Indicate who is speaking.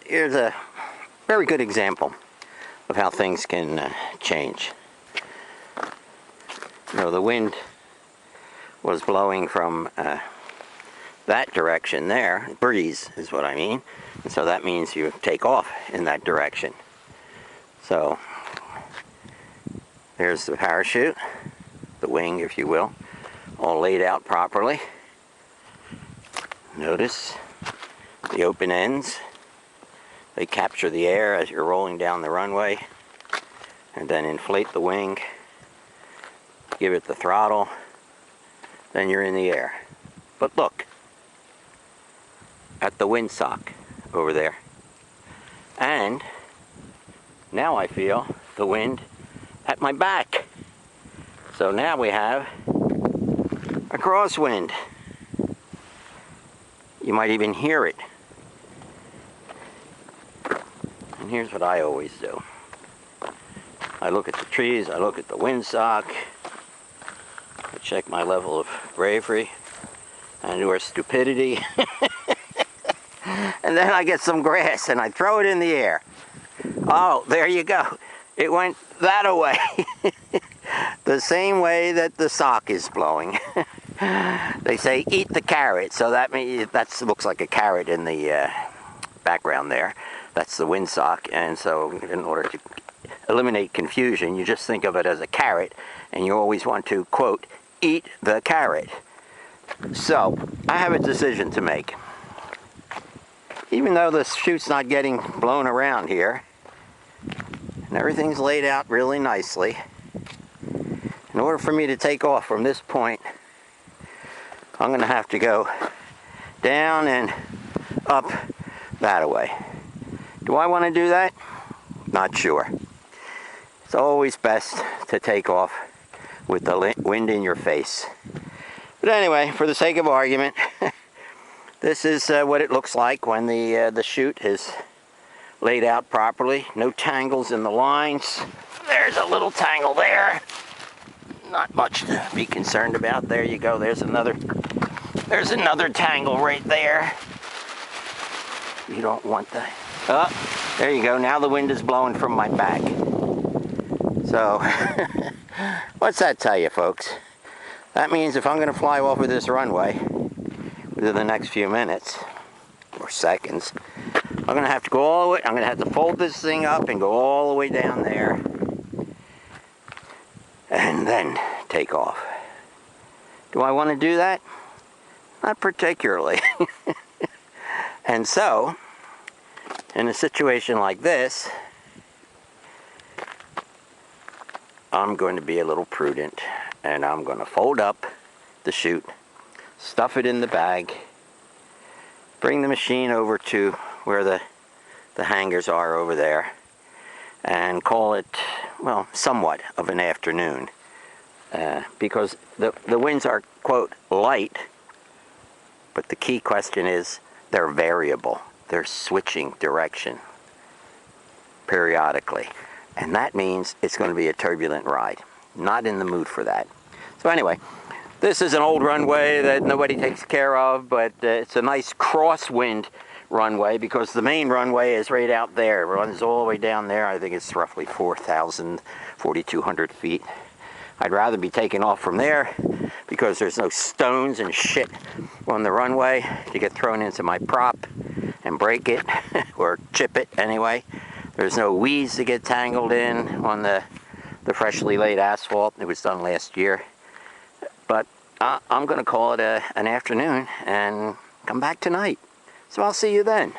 Speaker 1: Here's a very good example of how things can change. You know, the wind was blowing from that direction there. Breeze is what I mean. And so that means you take off in that direction. So there's the parachute, the wing, if you will, all laid out properly. Notice the open ends. They capture the air as you're rolling down the runway, and then inflate the wing, give it the throttle, then you're in the air. But look at the windsock over there. And now I feel the wind at my back. So now we have a crosswind. You might even hear it. And here's what I always do. I look at the trees, I look at the windsock, I check my level of bravery and or stupidity. And then I get some grass and I throw it in the air. Oh, there you go. It went that away. The same way that the sock is blowing. They say eat the carrot, so that means that looks like a carrot in the background there. That's the windsock, and so in order to eliminate confusion, you just think of it as a carrot, and you always want to, quote, eat the carrot. So, I have a decision to make. Even though the chute's not getting blown around here, and everything's laid out really nicely, in order for me to take off from this point, I'm going to have to go down and up that way. Do I want to do that? Not sure. It's always best to take off with the wind in your face. But anyway, for the sake of argument, this is what it looks like when the chute is laid out properly. No tangles in the lines. There's a little tangle there. Not much to be concerned about. There you go. There's another tangle right there. You don't want that. Oh, there you go. Now the wind is blowing from my back. So, what's that tell you, folks? That means if I'm going to fly off of this runway within the next few minutes or seconds, I'm going to have to go all the way. I'm going to have to fold this thing up and go all the way down there, and then take off. Do I want to do that? Not particularly. And so, in a situation like this, I'm going to be a little prudent, and I'm going to fold up the chute, stuff it in the bag, bring the machine over to where the hangars are over there, and call it, well, somewhat of an afternoon, because the winds are, quote, light, but the key question is they're variable. They're switching direction periodically. And that means it's going to be a turbulent ride. Not in the mood for that. So anyway, this is an old runway that nobody takes care of, but it's a nice crosswind runway because the main runway is right out there. It runs all the way down there. I think it's roughly 4,200 feet. I'd rather be taken off from there because there's no stones and shit on the runway to get thrown into my prop and break it or chip it anyway. There's no weeds to get tangled in on the freshly laid asphalt. It was done last year. But I'm going to call it an afternoon and come back tonight. So I'll see you then.